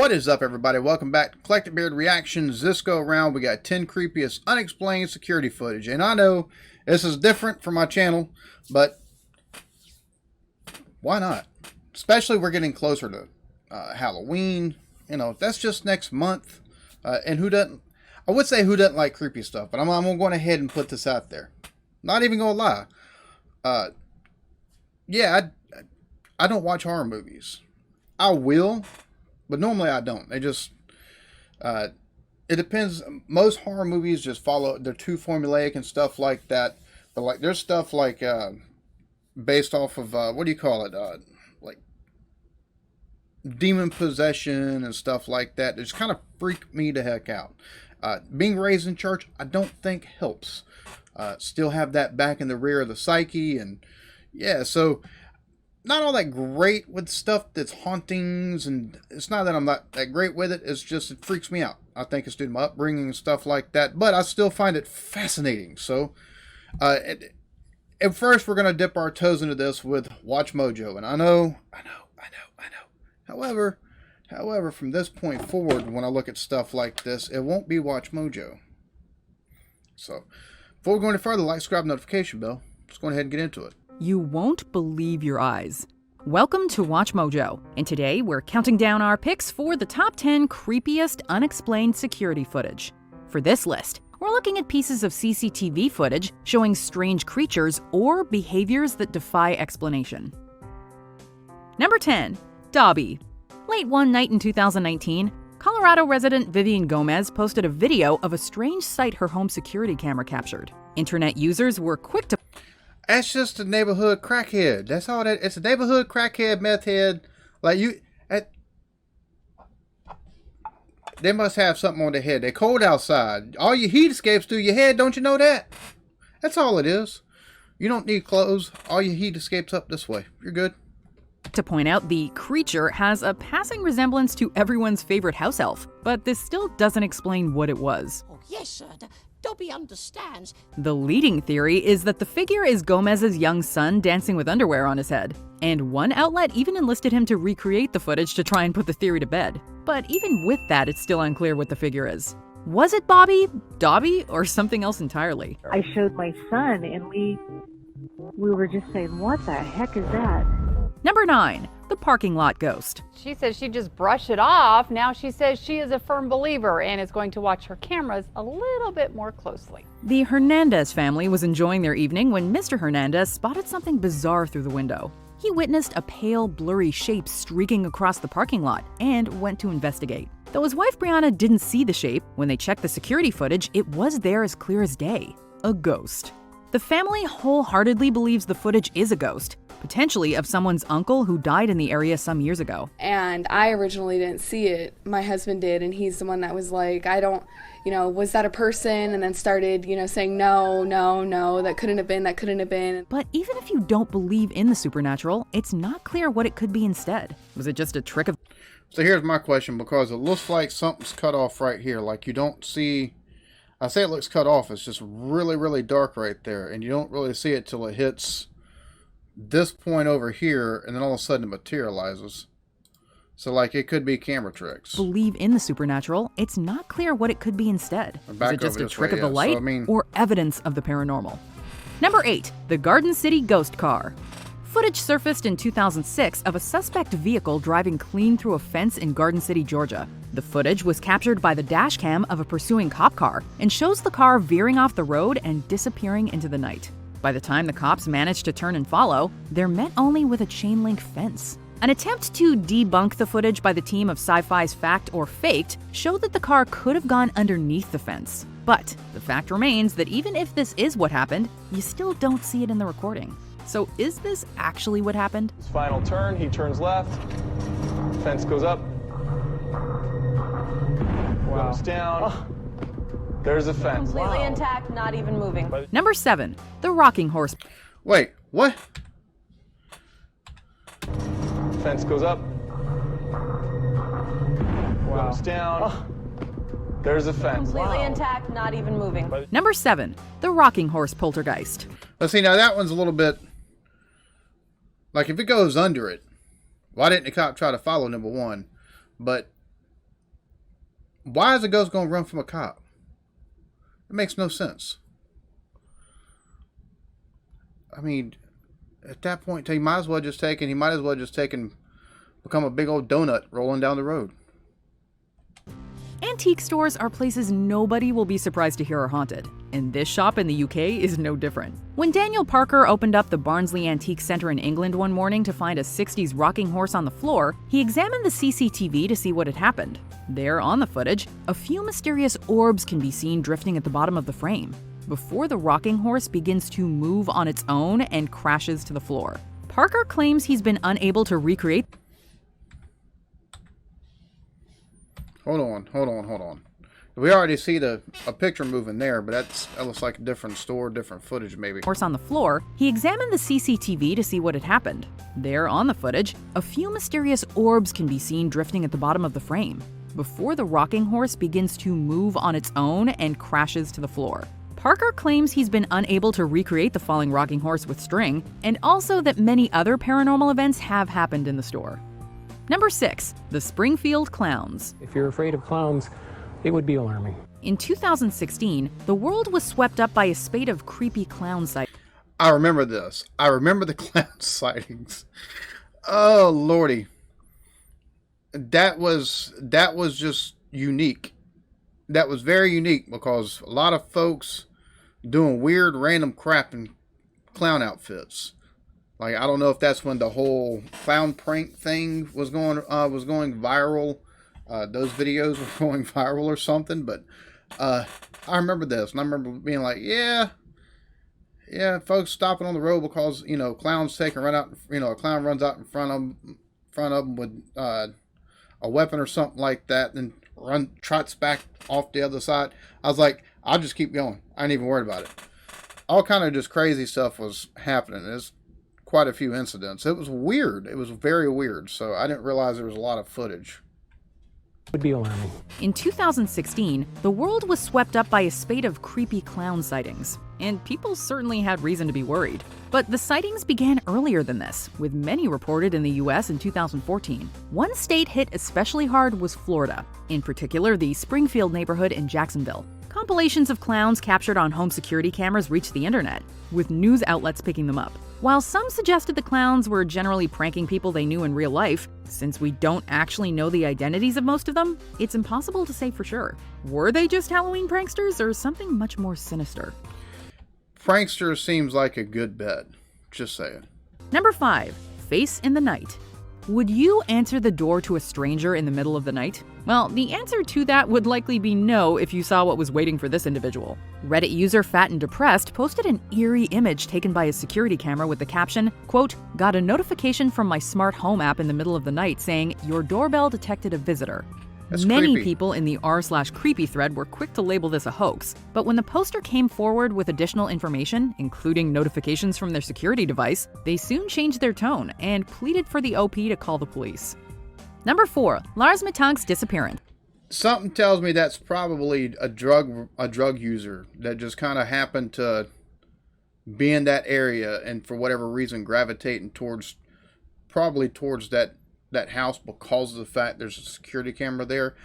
What is up, everybody? Welcome back to Eclectic Beard Reactions. This go around, we got 10 creepiest unexplained security footage. And I know this is different from my channel, but why not? Especially we're getting closer to Halloween. You know, that's just next month. And who doesn't, I would say who doesn't like creepy stuff, but I'm going ahead and put this out there. Not even gonna lie. Yeah, I don't watch horror movies. I will, but normally I don't. They just, it depends. Most horror movies just follow, they're too formulaic and stuff like that. But like, there's stuff like, based off of, what do you call it? Like, demon possession and stuff like that. It just kind of freak me the heck out. Being raised in church, I don't think helps. Still have that back in the rear of the psyche. And yeah, so not all that great with stuff that's hauntings, and it's not that I'm not that great with it, it's just it freaks me out. I think it's due to my upbringing and stuff like that, but I still find it fascinating. So at first we're going to dip our toes into this with Watch Mojo, and I know. However, from this point forward, when I look at stuff like this, it won't be Watch Mojo. So before we go any further, like, subscribe, notification bell. Let's go ahead and get into it. You won't believe your eyes. Welcome to Watch Mojo, and today we're counting down our picks for the top 10 creepiest unexplained security footage. For this list, we're looking at pieces of CCTV footage showing strange creatures or behaviors that defy explanation. Number 10. Dobby. Late one night in 2019, Colorado resident Vivian Gomez posted a video of a strange sight her home security camera captured. Internet users were quick to... That's just a neighborhood crackhead. That's all that. It's a neighborhood crackhead, meth head. Like they must have something on their head. They're cold outside. All your heat escapes through your head. Don't you know that? That's all it is. You don't need clothes. All your heat escapes up this way. You're good. To point out, the creature has a passing resemblance to everyone's favorite house elf, but this still doesn't explain what it was. Oh, yes, sir. Dobby understands. The leading theory is that the figure is Gomez's young son dancing with underwear on his head, and one outlet even enlisted him to recreate the footage to try and put the theory to bed. But even with that, it's still unclear what the figure is. Was it Bobby, Dobby, or something else entirely? I showed my son, and we were just saying, what the heck is that? Number 9. The parking lot ghost. She says she just brushed it off. Now she says she is a firm believer and is going to watch her cameras a little bit more closely. The Hernandez family was enjoying their evening when Mr. Hernandez spotted something bizarre through the window. He witnessed a pale, blurry shape streaking across the parking lot and went to investigate. Though his wife Brianna didn't see the shape, when they checked the security footage, it was there as clear as day. A ghost. The family wholeheartedly believes the footage is a ghost, potentially of someone's uncle who died in the area some years ago. And I originally didn't see it. My husband did, and he's the one that was like, I don't, was that a person? And then started, saying, no, that couldn't have been. But even if you don't believe in the supernatural, it's not clear what it could be instead. Was it just a trick of... So here's my question, because it looks like something's cut off right here. Like you don't see... I say it looks cut off. It's just really, really dark right there. And you don't really see it till it hits this point over here, and then all of a sudden it materializes. So like it could be camera tricks. Believe in the supernatural, it's not clear what it could be instead. Was it just a trick of the light, or evidence of the paranormal? Number 8. The Garden City Ghost Car. Footage surfaced in 2006 of a suspect vehicle driving clean through a fence in Garden City, Georgia. The footage was captured by the dash cam of a pursuing cop car and shows the car veering off the road and disappearing into the night. By the time the cops managed to turn and follow, they're met only with a chain link fence. An attempt to debunk the footage by the team of Sci-Fi's Fact or Faked showed that the car could have gone underneath the fence. But the fact remains that even if this is what happened, you still don't see it in the recording. So is this actually what happened? His final turn, he turns left, fence goes up, goes down, there's a fence. Completely intact, not even moving. Number 7. The Rocking Horse. Wait, what? Fence goes up, goes down, there's a fence. Completely intact, not even moving. Number 7. The Rocking Horse Poltergeist. Let's see, now that one's a little bit... Like, if it goes under it, why didn't the cop try to follow, number one? But Why is a ghost going to run from a cop? It makes no sense. I mean, at that point, he might as well just become a big old donut rolling down the road. Antique stores are places nobody will be surprised to hear are haunted, and this shop in the UK is no different. When Daniel Parker opened up the Barnsley Antique Centre in England one morning to find a 60s rocking horse on the floor, he examined the CCTV to see what had happened. There, on the footage, a few mysterious orbs can be seen drifting at the bottom of the frame, before the rocking horse begins to move on its own and crashes to the floor. Parker claims he's been unable to recreate. Hold on. We already see a picture moving there, but that looks like a different store, different footage maybe. Horse on the floor, he examined the CCTV to see what had happened. There, on the footage, a few mysterious orbs can be seen drifting at the bottom of the frame, before the rocking horse begins to move on its own and crashes to the floor. Parker claims he's been unable to recreate the falling rocking horse with string, and also that many other paranormal events have happened in the store. Number 6. The Springfield Clowns. If you're afraid of clowns, it would be alarming. In 2016, the world was swept up by a spate of creepy clown sightings. I remember this. I remember the clown sightings. Oh, Lordy. That was just unique. That was very unique because a lot of folks doing weird random crap in clown outfits. Like, I don't know if that's when the whole clown prank thing was going viral. Those videos were going viral or something. But I remember this, and I remember being like, yeah, folks stopping on the road because clowns take and run out. A clown runs out in front of them with a weapon or something like that, and trots back off the other side. I was like, I'll just keep going. I ain't even worried about it. All kind of just crazy stuff was happening. There's quite a few incidents. It was weird. It was very weird. So I didn't realize there was a lot of footage. Would be alarming. In 2016, the world was swept up by a spate of creepy clown sightings, and people certainly had reason to be worried. But the sightings began earlier than this, with many reported in the US in 2014. One state hit especially hard was Florida, in particular the Springfield neighborhood in Jacksonville. Compilations of clowns captured on home security cameras reached the internet, with news outlets picking them up. While some suggested the clowns were generally pranking people they knew in real life, since we don't actually know the identities of most of them, it's impossible to say for sure. Were they just Halloween pranksters or something much more sinister? Prankster seems like a good bet. Just saying. Number 5. Face in the Night. Would you answer the door to a stranger in the middle of the night? Well, the answer to that would likely be no if you saw what was waiting for this individual. Reddit user Fat and Depressed posted an eerie image taken by a security camera with the caption, quote, "Got a notification from my smart home app in the middle of the night saying your doorbell detected a visitor." That's Many creepy. people in the r/creepy thread were quick to label this a hoax, but when the poster came forward with additional information, including notifications from their security device, they soon changed their tone and pleaded for the OP to call the police. Number 4. Lars Mitank's disappearance. Something tells me that's probably a drug user that just kind of happened to be in that area and for whatever reason gravitating towards that house because of the fact there's a security camera there.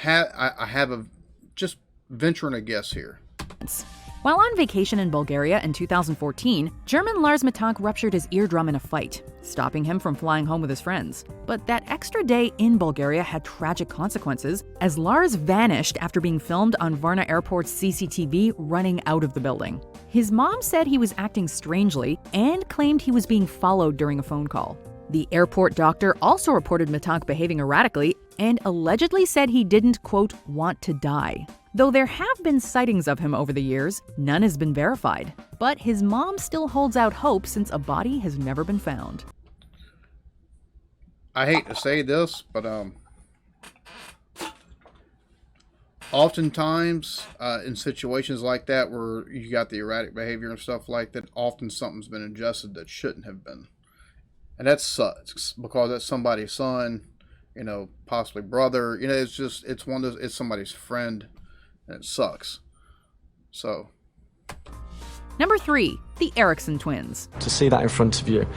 I have venturing a guess here. While on vacation in Bulgaria in 2014, German Lars Mitank ruptured his eardrum in a fight, stopping him from flying home with his friends. But that extra day in Bulgaria had tragic consequences, as Lars vanished after being filmed on Varna Airport's CCTV running out of the building. His mom said he was acting strangely and claimed he was being followed during a phone call. The airport doctor also reported Mitank behaving erratically and allegedly said he didn't, quote, want to die. Though there have been sightings of him over the years, none has been verified. But his mom still holds out hope since a body has never been found. I hate to say this, but oftentimes in situations like that where you got the erratic behavior and stuff like that, often something's been ingested that shouldn't have been. And that sucks because that's somebody's son, possibly brother. It's somebody's friend, and it sucks. So. Number 3. the Erickson twins. To see that in front of you,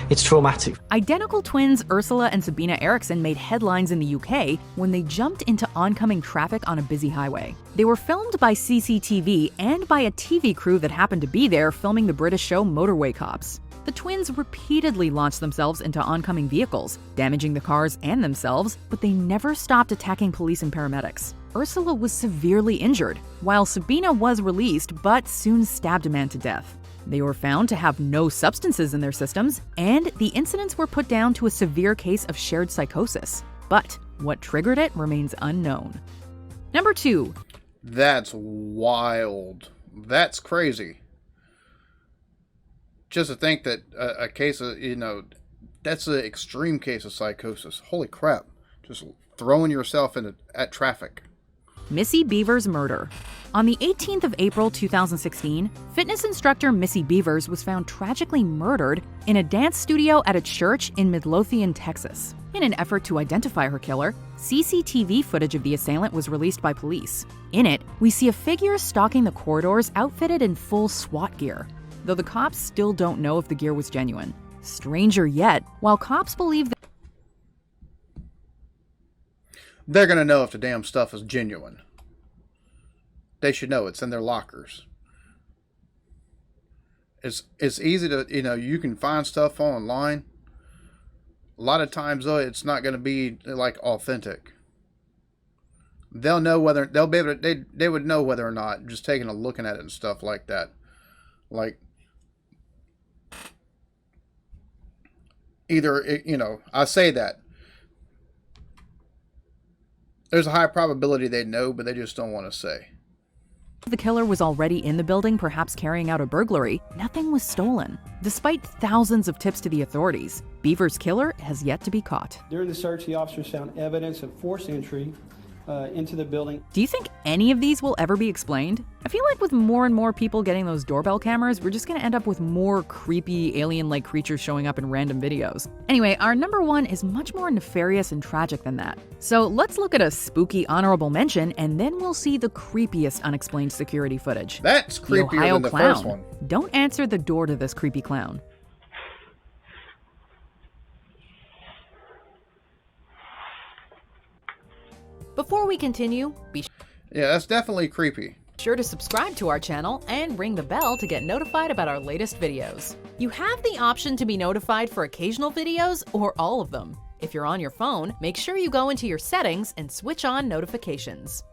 it's traumatic. Identical twins Ursula and Sabina Erickson made headlines in the UK when they jumped into oncoming traffic on a busy highway. They were filmed by CCTV and by a TV crew that happened to be there filming the British show Motorway Cops. The twins repeatedly launched themselves into oncoming vehicles, damaging the cars and themselves, but they never stopped attacking police and paramedics. Ursula was severely injured, while Sabina was released but soon stabbed a man to death. They were found to have no substances in their systems, and the incidents were put down to a severe case of shared psychosis. But what triggered it remains unknown. Number 2. That's wild. That's crazy. Just to think that a case of, that's an extreme case of psychosis. Holy crap. Just throwing yourself at traffic. Missy Beavers' murder. On the 18th of April 2016, fitness instructor Missy Beavers was found tragically murdered in a dance studio at a church in Midlothian, Texas. In an effort to identify her killer, CCTV footage of the assailant was released by police. In it, we see a figure stalking the corridors outfitted in full SWAT gear, though the cops still don't know if the gear was genuine. Stranger yet, while cops believe that they're going to know if the damn stuff is genuine. They should know it's in their lockers. It's easy to, you can find stuff online. A lot of times, though, it's not going to be, like, authentic. They'll know whether, they'll be able to, they would know whether or not, just taking a looking at it and stuff like that. Like, either, I say that. There's a high probability they know, but they just don't want to say. the killer was already in the building, perhaps carrying out a burglary, nothing was stolen. Despite thousands of tips to the authorities, Beaver's killer has yet to be caught. During the search, the officers found evidence of forced entry into the building. Do you think any of these will ever be explained? I feel like with more and more people getting those doorbell cameras, we're just gonna end up with more creepy alien-like creatures showing up in random videos. Anyway, our number one is much more nefarious and tragic than that. So let's look at a spooky honorable mention, and then we'll see the creepiest unexplained security footage. That's creepier than the first one. Don't answer the door to this creepy clown. Before we continue, yeah, that's definitely creepy. Sure to subscribe to our channel and ring the bell to get notified about our latest videos. You have the option to be notified for occasional videos or all of them. If you're on your phone, make sure you go into your settings and switch on notifications.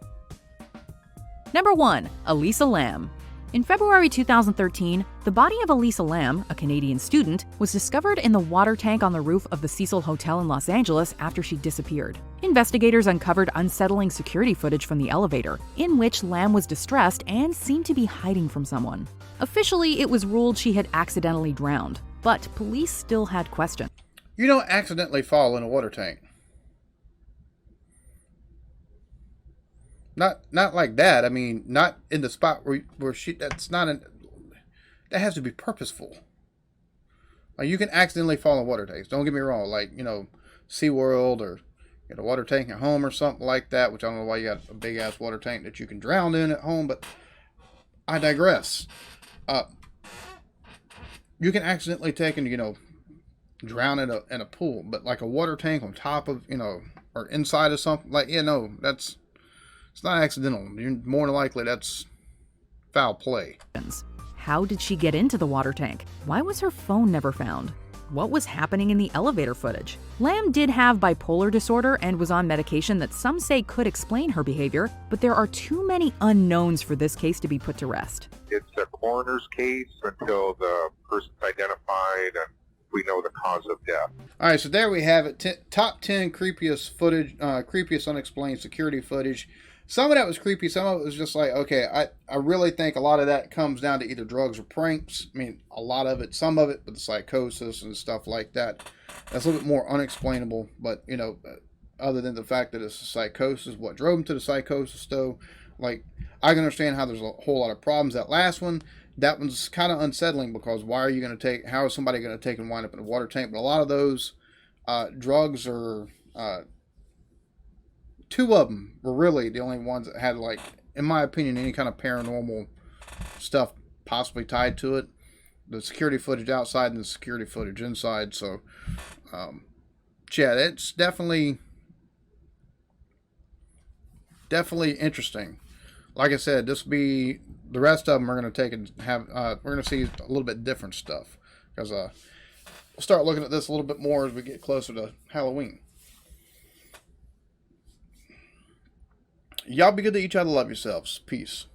Number 1. Elisa Lam. In February 2013, the body of Elisa Lam, a Canadian student, was discovered in the water tank on the roof of the Cecil Hotel in Los Angeles after she disappeared. Investigators uncovered unsettling security footage from the elevator, in which Lam was distressed and seemed to be hiding from someone. Officially, it was ruled she had accidentally drowned, but police still had questions. You don't accidentally fall in a water tank. Not like that. I mean, not in the spot where she. That's not an. That has to be purposeful. Like, you can accidentally fall in water tanks. Don't get me wrong. Like, SeaWorld or a water tank at home or something like that. Which I don't know why you got a big ass water tank that you can drown in at home. But I digress. You can accidentally take and drown in a pool, but like a water tank on top of or inside of something like that's. It's not accidental. More than likely, that's foul play. How did she get into the water tank? Why was her phone never found? What was happening in the elevator footage? Lam did have bipolar disorder and was on medication that some say could explain her behavior, but there are too many unknowns for this case to be put to rest. It's a coroner's case until the person's identified and we know the cause of death. All right, so there we have it. Top 10 creepiest footage, creepiest unexplained security footage. Some of that was creepy. Some of it was just like, okay, I really think a lot of that comes down to either drugs or pranks. I mean, a lot of it, some of it, but the psychosis and stuff like that. That's a little bit more unexplainable. But, other than the fact that it's a psychosis, what drove him to the psychosis, though, like, I can understand how there's a whole lot of problems. That last one, that one's kind of unsettling because how is somebody going to take and wind up in a water tank? But a lot of those drugs are... two of them were really the only ones that had, like, in my opinion, any kind of paranormal stuff possibly tied to it. the security footage outside and the security footage inside. So, yeah, it's definitely interesting. Like I said, this will be, the rest of them are going to take and have, we're going to see a little bit different stuff, because we'll start looking at this a little bit more as we get closer to Halloween. Y'all be good to each other. Love yourselves. Peace.